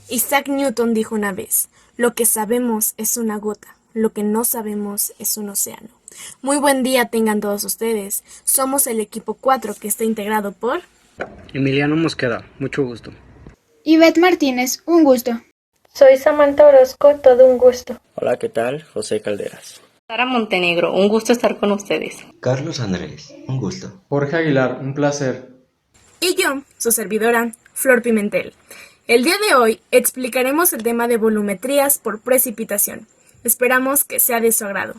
Isaac Newton dijo una vez, lo que sabemos es una gota, lo que no sabemos es un océano. Muy buen día tengan todos ustedes. Somos el equipo 4 que está integrado por Emiliano Mosqueda, mucho gusto. Ivette Martínez, un gusto. Soy Samantha Orozco, todo un gusto. Hola, ¿qué tal? José Calderas. Sara Montenegro, un gusto estar con ustedes. Carlos Andrés, un gusto. Jorge Aguilar, un placer. Y yo, su servidora, Flor Pimentel. El día de hoy explicaremos el tema de volumetrías por precipitación. Esperamos que sea de su agrado.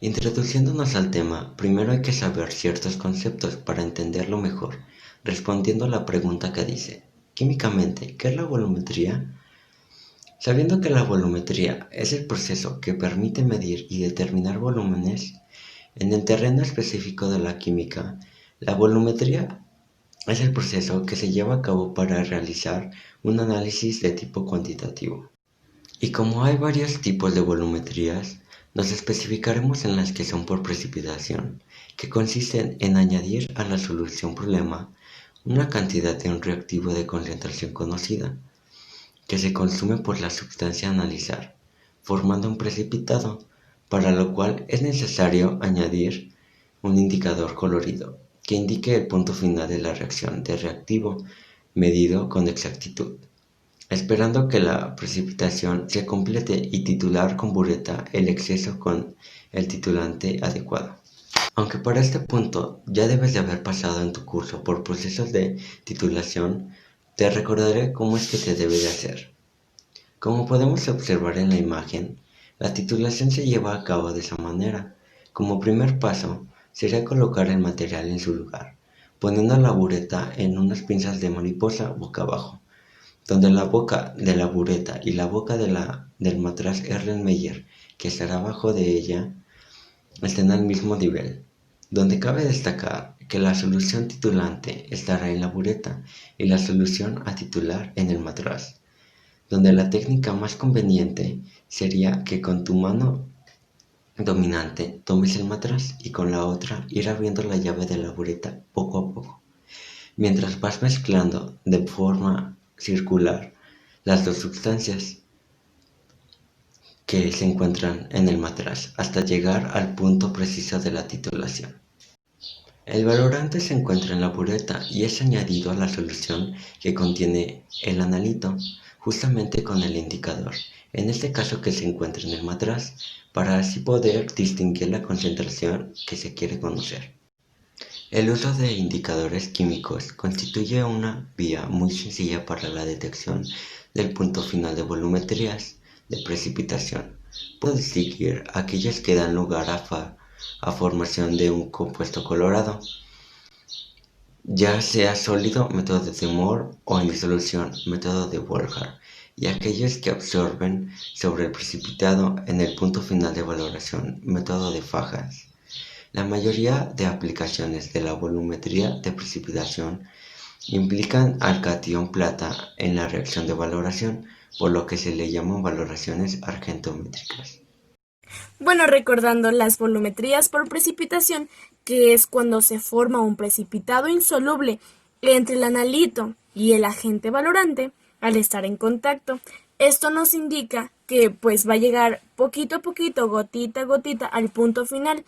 Introduciéndonos al tema, primero hay que saber ciertos conceptos para entenderlo mejor, respondiendo a la pregunta que dice, químicamente, ¿qué es la volumetría? Sabiendo que la volumetría es el proceso que permite medir y determinar volúmenes, en el terreno específico de la química, la volumetría es el proceso que se lleva a cabo para realizar un análisis de tipo cuantitativo. Y como hay varios tipos de volumetrías, nos especificaremos en las que son por precipitación, que consisten en añadir a la solución problema una cantidad de un reactivo de concentración conocida, que se consume por la sustancia a analizar, formando un precipitado, para lo cual es necesario añadir un indicador colorido, que indique el punto final de la reacción de reactivo medido con exactitud, esperando que la precipitación se complete y titular con bureta el exceso con el titulante adecuado. Aunque para este punto ya debes de haber pasado en tu curso por procesos de titulación, te recordaré cómo es que te debe de hacer. Como podemos observar en la imagen, la titulación se lleva a cabo de esa manera. Como primer paso, sería colocar el material en su lugar, poniendo la bureta en unas pinzas de mariposa boca abajo, donde la boca de la bureta y la boca del matraz Erlenmeyer, que estará abajo de ella, estén al mismo nivel, donde cabe destacar que la solución titulante estará en la bureta y la solución a titular en el matraz, donde la técnica más conveniente sería que con tu mano dominante tomes el matraz y con la otra ir abriendo la llave de la bureta poco a poco, mientras vas mezclando de forma circular las dos sustancias que se encuentran en el matraz hasta llegar al punto preciso de la titulación. El valorante se encuentra en la bureta y es añadido a la solución que contiene el analito, justamente con el indicador, en este caso que se encuentra en el matraz, para así poder distinguir la concentración que se quiere conocer. El uso de indicadores químicos constituye una vía muy sencilla para la detección del punto final de volumetrías de precipitación. Puedo distinguir aquellas que dan lugar a formación de un compuesto colorado, ya sea sólido, método de Moore, o en disolución, método de Wolfram, y aquellos que absorben sobre el precipitado en el punto final de valoración, método de Fajas. La mayoría de aplicaciones de la volumetría de precipitación implican al catión plata en la reacción de valoración, por lo que se le llaman valoraciones argentométricas. Bueno, recordando las volumetrías por precipitación, que es cuando se forma un precipitado insoluble entre el analito y el agente valorante al estar en contacto. Esto nos indica que pues va a llegar poquito a poquito, gotita a gotita al punto final.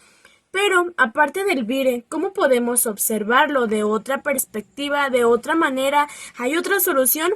Pero aparte del vire, ¿cómo podemos observarlo de otra perspectiva, de otra manera? ¿Hay otra solución?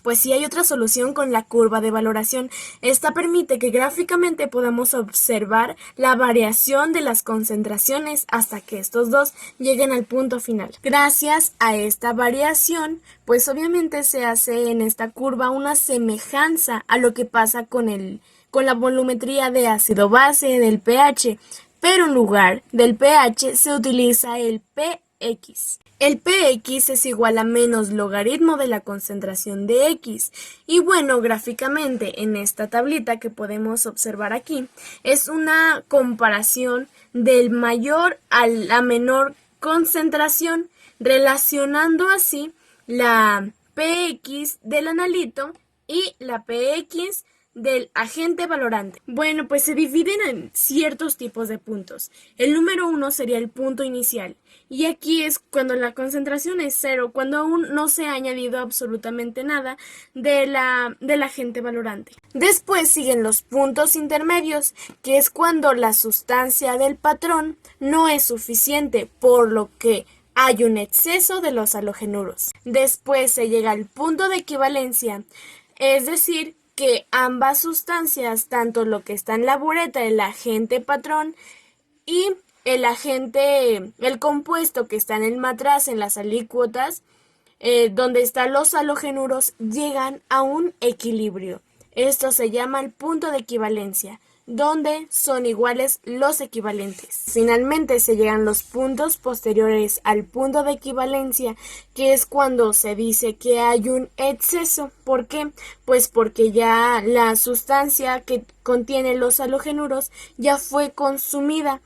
Pues sí, hay otra solución con la curva de valoración. Esta permite que gráficamente podamos observar la variación de las concentraciones hasta que estos dos lleguen al punto final. Gracias a esta variación, pues obviamente se hace en esta curva una semejanza a lo que pasa con la volumetría de ácido base del pH, pero en lugar del pH se utiliza el px. El px es igual a menos logaritmo de la concentración de x. Y bueno, gráficamente en esta tablita que podemos observar aquí, es una comparación del mayor a la menor concentración, relacionando así la px del analito y la px del agente valorante. Bueno, pues se dividen en ciertos tipos de puntos. El número 1 sería el punto inicial, y aquí es cuando la concentración es 0, cuando aún no se ha añadido absolutamente nada del agente valorante. Después siguen los puntos intermedios, que es cuando la sustancia del patrón no es suficiente, por lo que hay un exceso de los halogenuros. Después se llega al punto de equivalencia, es decir, que ambas sustancias, tanto lo que está en la bureta, el agente patrón, y el compuesto que está en el matraz, en las alícuotas, donde están los halogenuros, llegan a un equilibrio. Esto se llama el punto de equivalencia, donde son iguales los equivalentes. Finalmente se llegan los puntos posteriores al punto de equivalencia, que es cuando se dice que hay un exceso. ¿Por qué? Pues porque ya la sustancia que contiene los halogenuros ya fue consumida,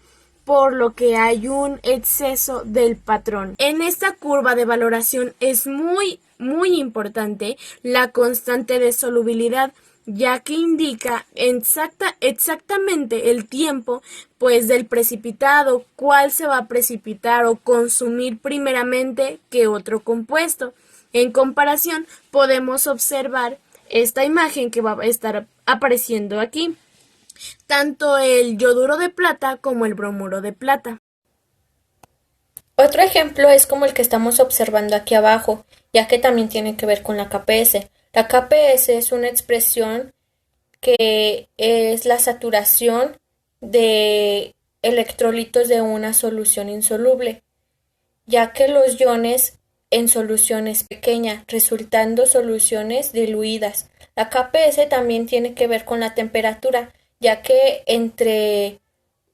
por lo que hay un exceso del patrón. En esta curva de valoración es muy importante la constante de solubilidad, ya que indica exactamente el tiempo pues del precipitado, cuál se va a precipitar o consumir primeramente que otro compuesto. En comparación, podemos observar esta imagen que va a estar apareciendo aquí, tanto el yoduro de plata como el bromuro de plata. Otro ejemplo es como el que estamos observando aquí abajo, ya que también tiene que ver con la KPS. La KPS es una expresión que es la saturación de electrolitos de una solución insoluble, ya que los iones en solución es pequeña, resultando soluciones diluidas. La KPS también tiene que ver con la temperatura, ya que entre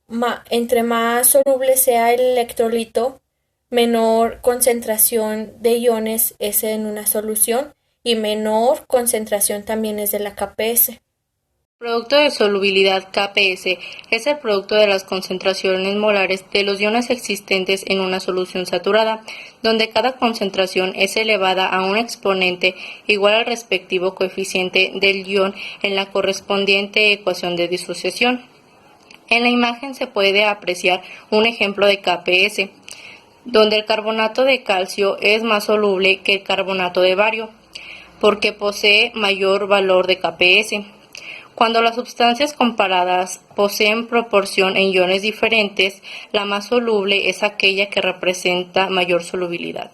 más soluble sea el electrolito, menor concentración de iones es en una solución y menor concentración también es de la KPS. El producto de solubilidad KPS es el producto de las concentraciones molares de los iones existentes en una solución saturada, donde cada concentración es elevada a un exponente igual al respectivo coeficiente del ion en la correspondiente ecuación de disociación. En la imagen se puede apreciar un ejemplo de KPS, donde el carbonato de calcio es más soluble que el carbonato de bario, porque posee mayor valor de KPS. Cuando las sustancias comparadas poseen proporción en iones diferentes, la más soluble es aquella que representa mayor solubilidad.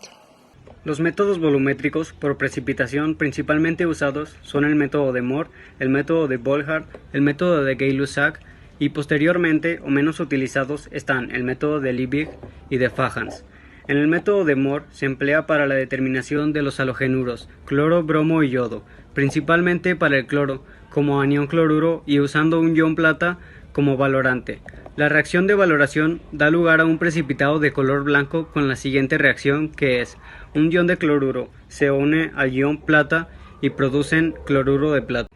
Los métodos volumétricos por precipitación principalmente usados son el método de Mohr, el método de Volhard, el método de Gay-Lussac, y posteriormente o menos utilizados están el método de Liebig y de Fajans. En el método de Mohr se emplea para la determinación de los halogenuros, cloro, bromo y yodo, principalmente para el cloro, como anión cloruro y usando un ion plata como valorante. La reacción de valoración da lugar a un precipitado de color blanco con la siguiente reacción, que es un ion de cloruro se une al ion plata y producen cloruro de plata.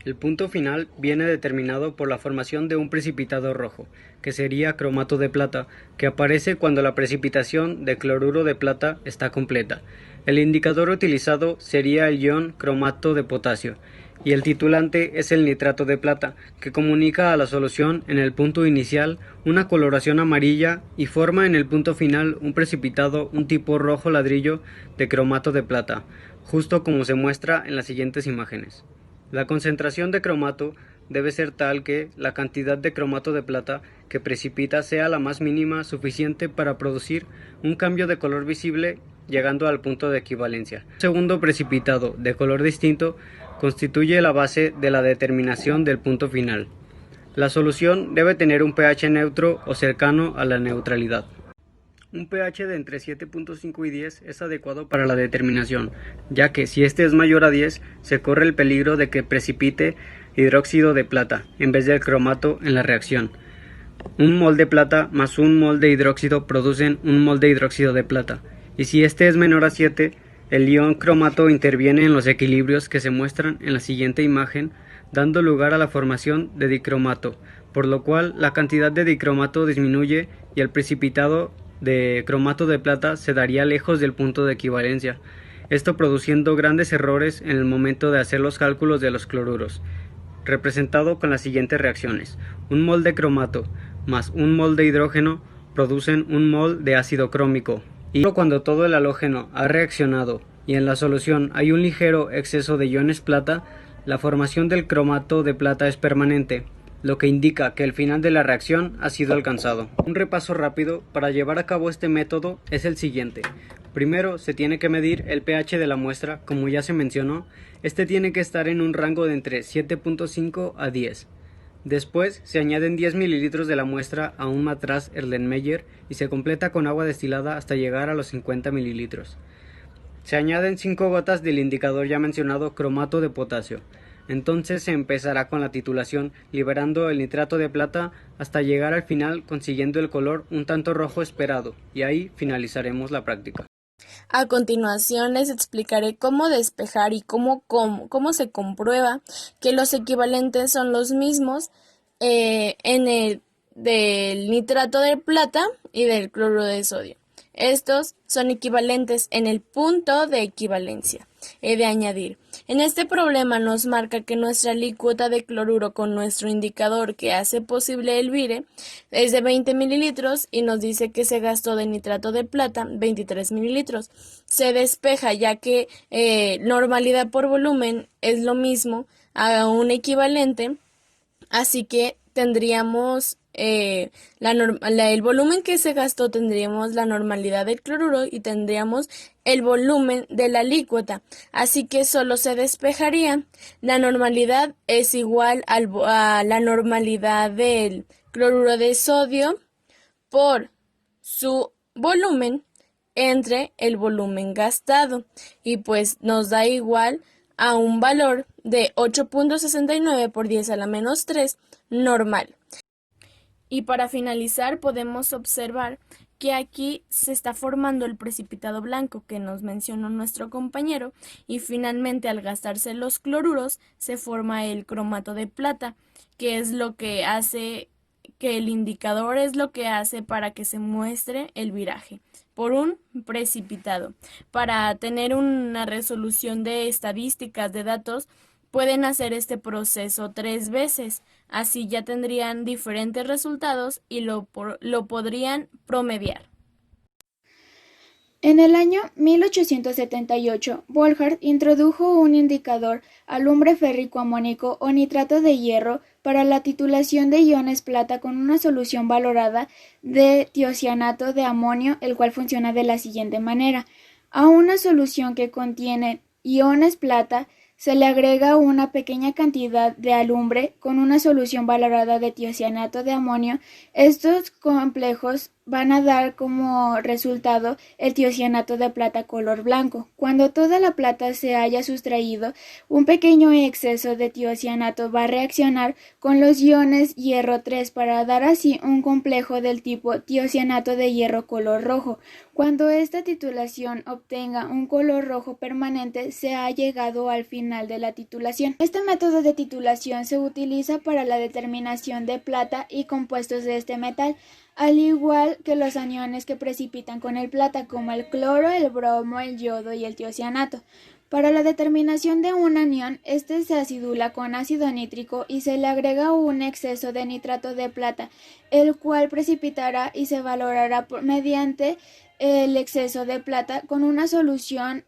El punto final viene determinado por la formación de un precipitado rojo, que sería cromato de plata, que aparece cuando la precipitación de cloruro de plata está completa. El indicador utilizado sería el ion cromato de potasio, y el titulante es el nitrato de plata, que comunica a la solución en el punto inicial una coloración amarilla y forma en el punto final un precipitado un tipo rojo ladrillo de cromato de plata, justo como se muestra en las siguientes imágenes. La concentración de cromato debe ser tal que la cantidad de cromato de plata que precipita sea la más mínima suficiente para producir un cambio de color visible llegando al punto de equivalencia. Un segundo precipitado de color distinto constituye la base de la determinación del punto final. La solución debe tener un pH neutro o cercano a la neutralidad. Un pH de entre 7.5 y 10 es adecuado para la determinación, ya que si este es mayor a 10, se corre el peligro de que precipite hidróxido de plata en vez del cromato en la reacción. Un mol de plata más un mol de hidróxido producen un mol de hidróxido de plata, y si este es menor a 7, el ion cromato interviene en los equilibrios que se muestran en la siguiente imagen, dando lugar a la formación de dicromato, por lo cual la cantidad de dicromato disminuye y el precipitado de cromato de plata se daría lejos del punto de equivalencia, esto produciendo grandes errores en el momento de hacer los cálculos de los cloruros. representado con las siguientes reacciones. Un mol de cromato más un mol de hidrógeno producen un mol de ácido crómico. Y cuando todo el halógeno ha reaccionado y en la solución hay un ligero exceso de iones plata, la formación del cromato de plata es permanente, lo que indica que el final de la reacción ha sido alcanzado. Un repaso rápido para llevar a cabo este método es el siguiente. Primero se tiene que medir el pH de la muestra, como ya se mencionó. Este tiene que estar en un rango de entre 7.5 a 10. Después se añaden 10 mililitros de la muestra a un matraz Erlenmeyer y se completa con agua destilada hasta llegar a los 50 mililitros. Se añaden 5 gotas del indicador ya mencionado cromato de potasio. Entonces se empezará con la titulación, liberando el nitrato de plata hasta llegar al final consiguiendo el color un tanto rojo esperado, y ahí finalizaremos la práctica. A continuación les explicaré cómo despejar y cómo se comprueba que los equivalentes son los mismos en el del nitrato de plata y del cloruro de sodio. Estos son equivalentes en el punto de equivalencia. He de añadir, en este problema nos marca que nuestra alícuota de cloruro con nuestro indicador que hace posible el vire es de 20 mililitros y nos dice que se gastó de nitrato de plata 23 mililitros. Se despeja ya que normalidad por volumen es lo mismo a un equivalente, así que tendríamos el volumen que se gastó, tendríamos la normalidad del cloruro y tendríamos el volumen de la alícuota, así que solo se despejaría. La normalidad es igual a la normalidad del cloruro de sodio por su volumen entre el volumen gastado, y pues nos da igual a un valor de 8.69 por 10 a la menos 3 normal. Y para finalizar podemos observar que aquí se está formando el precipitado blanco que nos mencionó nuestro compañero, y finalmente al gastarse los cloruros se forma el cromato de plata, que es lo que hace que el indicador es lo que hace para que se muestre el viraje por un precipitado. Para tener una resolución de estadísticas de datos, pueden hacer este proceso 3 veces, así ya tendrían diferentes resultados y lo podrían promediar. En el año 1878, Volhard introdujo un indicador alumbre férrico amónico o nitrato de hierro para la titulación de iones plata con una solución valorada de tiocianato de amonio, el cual funciona de la siguiente manera. A una solución que contiene iones plata se le agrega una pequeña cantidad de alumbre con una solución valorada de tiocianato de amonio. Estos complejos van a dar como resultado el tiocianato de plata color blanco. Cuando toda la plata se haya sustraído, un pequeño exceso de tiocianato va a reaccionar con los iones hierro 3 para dar así un complejo del tipo tiocianato de hierro color rojo. Cuando esta titulación obtenga un color rojo permanente, se ha llegado al final de la titulación. Este método de titulación se utiliza para la determinación de plata y compuestos de este metal, al igual que los aniones que precipitan con el plata, como el cloro, el bromo, el yodo y el tiocianato. Para la determinación de un anión, este se acidula con ácido nítrico y se le agrega un exceso de nitrato de plata, el cual precipitará y se valorará mediante el exceso de plata con una solución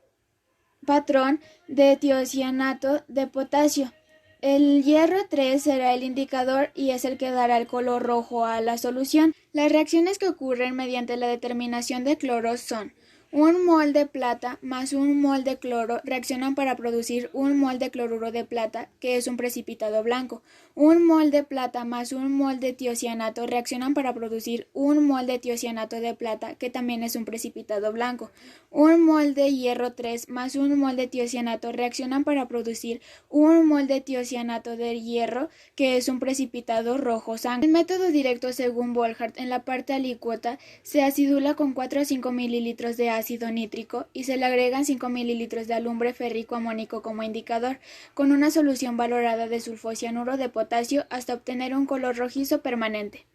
patrón de tiocianato de potasio. El hierro 3 será el indicador y es el que dará el color rojo a la solución. Las reacciones que ocurren mediante la determinación de cloros son: un mol de plata más un mol de cloro reaccionan para producir un mol de cloruro de plata, que es un precipitado blanco. Un mol de plata más un mol de tiocianato reaccionan para producir un mol de tiocianato de plata, que también es un precipitado blanco. Un mol de hierro 3 más un mol de tiocianato reaccionan para producir un mol de tiocianato de hierro, que es un precipitado rojo sangre. El método directo según Volhard en la parte alícuota se acidula con 4 a 5 mililitros de ácido nítrico y se le agregan 5 mililitros de alumbre férrico amónico como indicador, con una solución valorada de sulfocianuro de potasio hasta obtener un color rojizo permanente.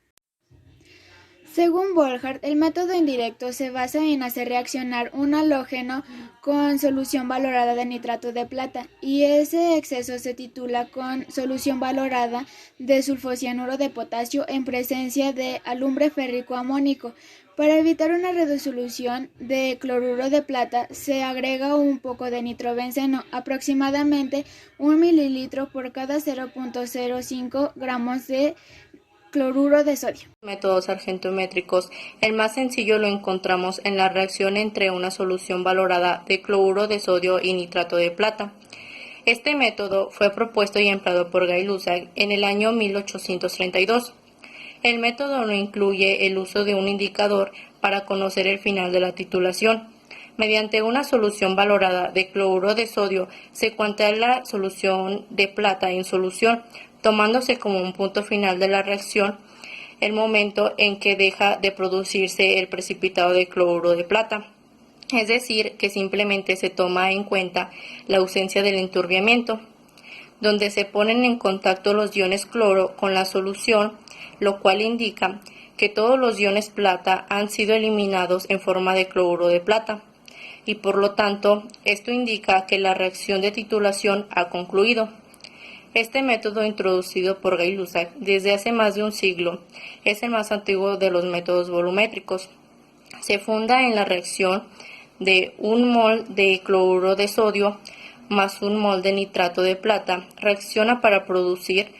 Según Volhard, el método indirecto se basa en hacer reaccionar un halógeno con solución valorada de nitrato de plata, y ese exceso se titula con solución valorada de sulfocianuro de potasio en presencia de alumbre férrico amónico. Para evitar una redisolución de cloruro de plata, se agrega un poco de nitrobenceno, aproximadamente 1 mililitro por cada 0.05 gramos de cloruro de sodio. Métodos argentométricos. El más sencillo lo encontramos en la reacción entre una solución valorada de cloruro de sodio y nitrato de plata. Este método fue propuesto y empleado por Gay-Lussac en el año 1832. El método no incluye el uso de un indicador para conocer el final de la titulación. Mediante una solución valorada de cloruro de sodio se cuantea la solución de plata en solución, tomándose como un punto final de la reacción el momento en que deja de producirse el precipitado de cloruro de plata. Es decir, que simplemente se toma en cuenta la ausencia del enturbiamiento, donde se ponen en contacto los iones cloro con la solución, lo cual indica que todos los iones plata han sido eliminados en forma de cloruro de plata, y por lo tanto, esto indica que la reacción de titulación ha concluido. Este método, introducido por Gay-Lussac desde hace más de un siglo, es el más antiguo de los métodos volumétricos. Se funda en la reacción de 1 mol de cloruro de sodio más 1 mol de nitrato de plata. Reacciona para producir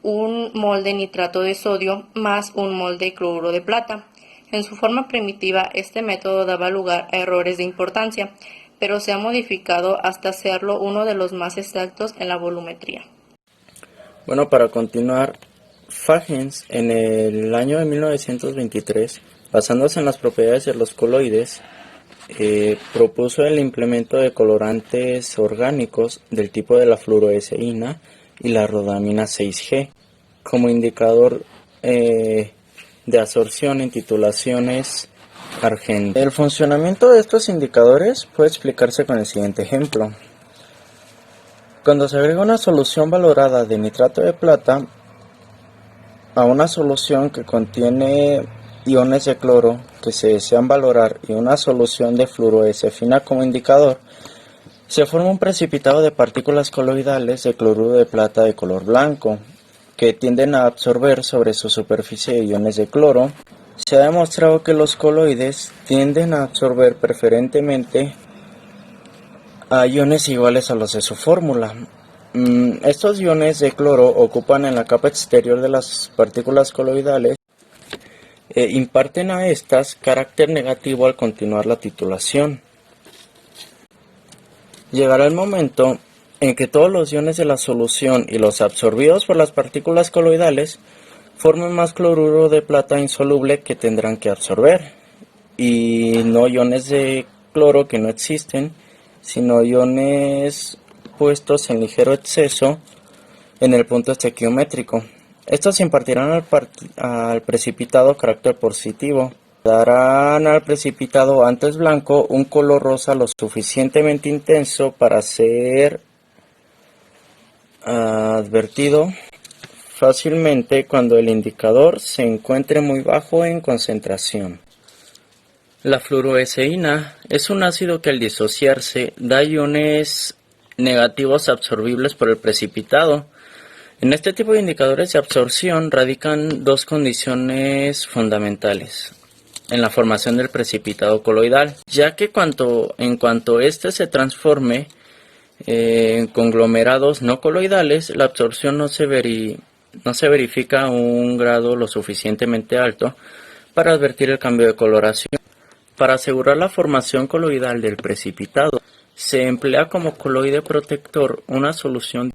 1 mol de nitrato de sodio más 1 mol de cloruro de plata. En su forma primitiva, este método daba lugar a errores de importancia, pero se ha modificado hasta hacerlo uno de los más exactos en la volumetría. Bueno, para continuar, Fagens en el año de 1923, basándose en las propiedades de los coloides, propuso el implemento de colorantes orgánicos del tipo de la fluoroesceína y la rodamina 6G como indicador de absorción en titulaciones argentas. El funcionamiento de estos indicadores puede explicarse con el siguiente ejemplo. Cuando se agrega una solución valorada de nitrato de plata a una solución que contiene iones de cloro que se desean valorar y una solución de fluoroescefina como indicador, se forma un precipitado de partículas coloidales de cloruro de plata de color blanco, que tienden a absorber sobre su superficie iones de cloro. Se ha demostrado que los coloides tienden a absorber preferentemente a iones iguales a los de su fórmula. Estos iones de cloro ocupan en la capa exterior de las partículas coloidales e imparten a estas carácter negativo al continuar la titulación. Llegará el momento en que todos los iones de la solución y los absorbidos por las partículas coloidales formen más cloruro de plata insoluble que tendrán que absorber, y no iones de cloro que no existen, sino iones puestos en ligero exceso en el punto estequiométrico. Estos impartirán al precipitado carácter positivo. Darán al precipitado antes blanco un color rosa lo suficientemente intenso para ser advertido fácilmente cuando el indicador se encuentre muy bajo en concentración. La fluoroesceína es un ácido que al disociarse da iones negativos absorbibles por el precipitado. En este tipo de indicadores de absorción radican dos condiciones fundamentales en la formación del precipitado coloidal, ya que en cuanto éste se transforme en conglomerados no coloidales, la absorción no se verifica a un grado lo suficientemente alto para advertir el cambio de coloración. Para asegurar la formación coloidal del precipitado, se emplea como coloide protector una solución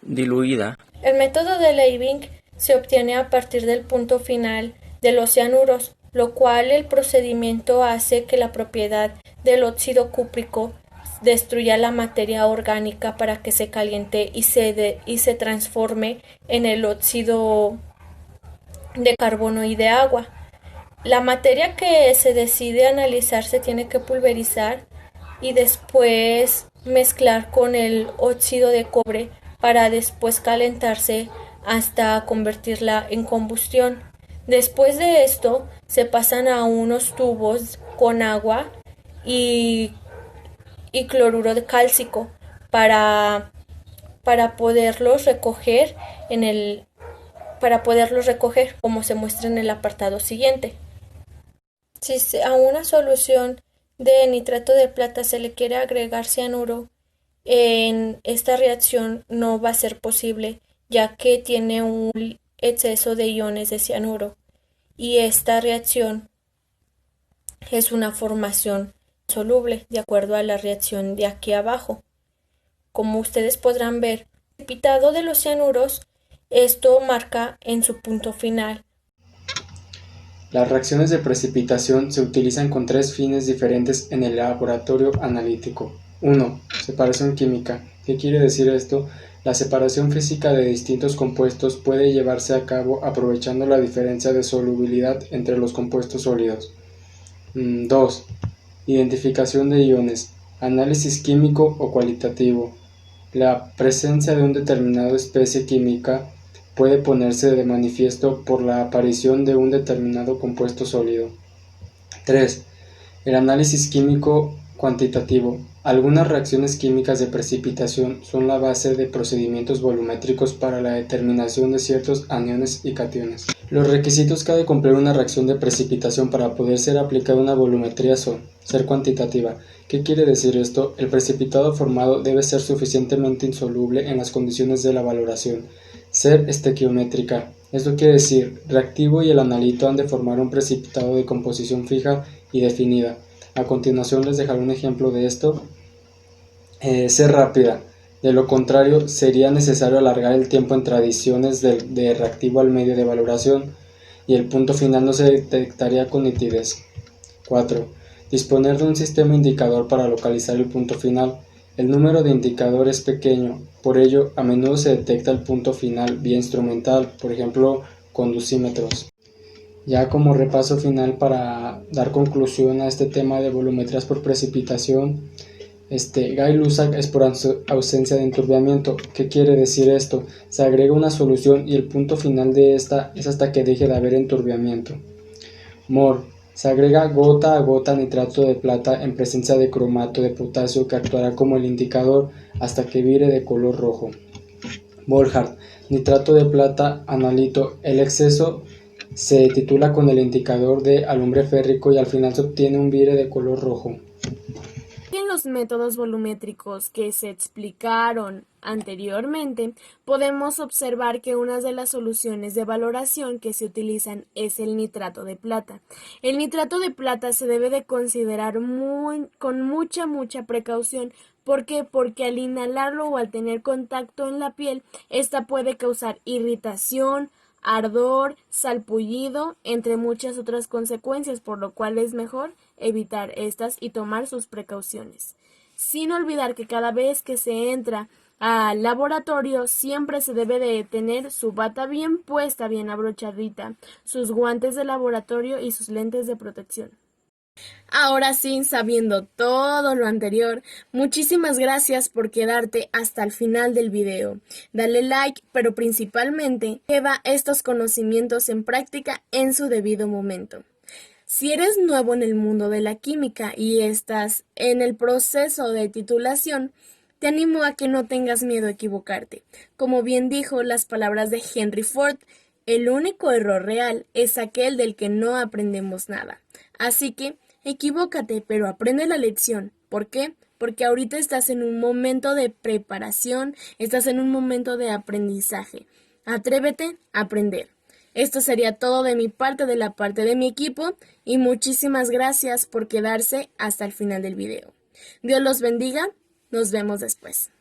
diluida. El método de Liebig se obtiene a partir del punto final de los cianuros, lo cual el procedimiento hace que la propiedad del óxido cúprico destruya la materia orgánica para que se caliente y se transforme en el óxido de carbono y de agua. La materia que se decide analizar se tiene que pulverizar y después mezclar con el óxido de cobre para después calentarse hasta convertirla en combustión. Después de esto se pasan a unos tubos con agua y, y cloruro de cálcico para, para poderlos recoger para poderlos recoger, como se muestra en el apartado siguiente. Si a una solución de nitrato de plata se le quiere agregar cianuro, en esta reacción no va a ser posible, ya que tiene un exceso de iones de cianuro, y esta reacción es una formación soluble, de acuerdo a la reacción de aquí abajo. Como ustedes podrán ver, el precipitado de los cianuros, esto marca en su punto final. Las reacciones de precipitación se utilizan con tres fines diferentes en el laboratorio analítico. 1. Separación química. ¿Qué quiere decir esto? La separación física de distintos compuestos puede llevarse a cabo aprovechando la diferencia de solubilidad entre los compuestos sólidos. 2. Identificación de iones. Análisis químico o cualitativo. La presencia de una determinada especie química puede ponerse de manifiesto por la aparición de un determinado compuesto sólido. 3. El análisis químico cuantitativo. Algunas reacciones químicas de precipitación son la base de procedimientos volumétricos para la determinación de ciertos aniones y cationes. Los requisitos que ha de cumplir una reacción de precipitación para poder ser aplicada una volumetría son: ser cuantitativa. ¿Qué quiere decir esto? El precipitado formado debe ser suficientemente insoluble en las condiciones de la valoración. Ser estequiométrica. Esto quiere decir, reactivo y el analito han de formar un precipitado de composición fija y definida. A continuación les dejaré un ejemplo de esto. Ser rápida. De lo contrario, sería necesario alargar el tiempo entre adiciones de reactivo al medio de valoración y el punto final no se detectaría con nitidez. 4. Disponer de un sistema indicador para localizar el punto final. El número de indicador es pequeño, por ello a menudo se detecta el punto final vía instrumental, por ejemplo con dosímetros. Ya como repaso final para dar conclusión a este tema de volumetrías por precipitación, Gay-Lussac es por ausencia de enturbiamiento. ¿Qué quiere decir esto? Se agrega una solución y el punto final de esta es hasta que deje de haber enturbiamiento. Mohr. Se agrega gota a gota nitrato de plata en presencia de cromato de potasio que actuará como el indicador hasta que vire de color rojo. Volhard. Nitrato de plata analito. El exceso se titula con el indicador de alumbre férrico y al final se obtiene un vire de color rojo. En los métodos volumétricos que se explicaron anteriormente, podemos observar que una de las soluciones de valoración que se utilizan es el nitrato de plata. El nitrato de plata se debe de considerar con mucha precaución. ¿Por qué? Porque al inhalarlo o al tener contacto en la piel, esta puede causar irritación, ardor, salpullido, entre muchas otras consecuencias, por lo cual es mejor evitar estas y tomar sus precauciones. Sin olvidar que cada vez que se entra al laboratorio siempre se debe de tener su bata bien puesta, bien abrochadita, sus guantes de laboratorio y sus lentes de protección. Ahora sí, sabiendo todo lo anterior, muchísimas gracias por quedarte hasta el final del video. Dale like, pero principalmente lleva estos conocimientos en práctica en su debido momento. Si eres nuevo en el mundo de la química y estás en el proceso de titulación, te animo a que no tengas miedo a equivocarte. Como bien dijo las palabras de Henry Ford, el único error real es aquel del que no aprendemos nada. Así que equivócate, pero aprende la lección. ¿Por qué? Porque ahorita estás en un momento de preparación, estás en un momento de aprendizaje. Atrévete a aprender. Esto sería todo de mi parte, de la parte de mi equipo, y muchísimas gracias por quedarse hasta el final del video. Dios los bendiga, nos vemos después.